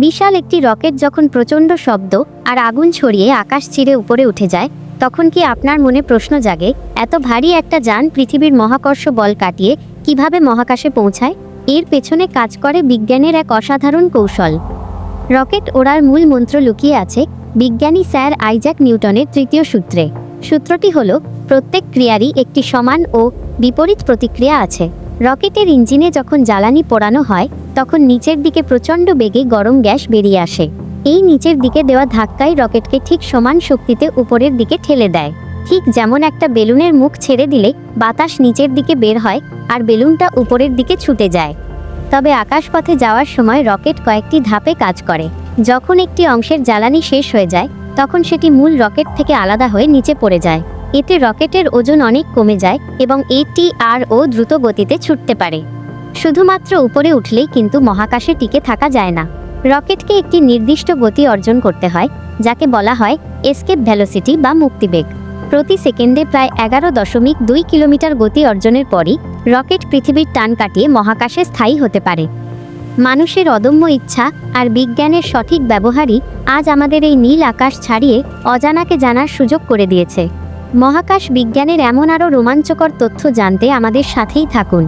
বিশাল একটি রকেট যখন প্রচণ্ড শব্দ আর আগুন ছড়িয়ে আকাশ চিরে উপরে উঠে যায়, তখন কি আপনার মনে প্রশ্ন জাগে, এত ভারী একটা যান পৃথিবীর মহাকর্ষ বল কাটিয়ে কিভাবে মহাকাশে পৌঁছায়? এর পেছনে কাজ করে বিজ্ঞানের এক অসাধারণ কৌশল। রকেট ওড়ার মূল মন্ত্র লুকিয়ে আছে বিজ্ঞানী স্যার আইজ্যাক নিউটনের তৃতীয় সূত্রে। সূত্রটি হলো, প্রত্যেক ক্রিয়ারই একটি সমান ও বিপরীত প্রতিক্রিয়া আছে। রকেটের ইঞ্জিনে যখন জ্বালানি পোড়ানো হয়, তখন নিচের দিকে প্রচণ্ড বেগে গরম গ্যাস বেরিয়ে আসে। এই নিচের দিকে দেওয়া ধাক্কাই রকেটকে ঠিক সমান শক্তিতে উপরের দিকে ঠেলে দেয়। ঠিক যেমন একটা বেলুনের মুখ ছেড়ে দিলে বাতাস নিচের দিকে বের হয় আর বেলুনটা উপরের দিকে ছুটে যায়। তবে আকাশপথে যাওয়ার সময় রকেট কয়েকটি ধাপে কাজ করে। যখন একটি অংশের জ্বালানি শেষ হয়ে যায়, তখন সেটি মূল রকেট থেকে আলাদা হয়ে নিচে পড়ে যায়। এতে রকেটের ওজন অনেক কমে যায় এবং এটি আরও দ্রুত গতিতে ছুটতে পারে। শুধুমাত্র উপরে উঠলেই কিন্তু মহাকাশে টিকে থাকা যায় না। রকেটকে একটি নির্দিষ্ট গতি অর্জন করতে হয়, যাকে বলা হয় এসকেপ ভেলোসিটি বা মুক্তিবেগ। প্রতি সেকেন্ডে প্রায় 11.2 কিলোমিটার গতি অর্জনের পরই রকেট পৃথিবীর টান কাটিয়ে মহাকাশে স্থায়ী হতে পারে। মানুষের অদম্য ইচ্ছা আর বিজ্ঞানের সঠিক ব্যবহারই আজ আমাদের এই নীল আকাশ ছাড়িয়ে অজানাকে জানার সুযোগ করে দিয়েছে। মহাকাশ বিজ্ঞানের এমন আরও রোমাঞ্চকর তথ্য জানতে আমাদের সাথেই থাকুন।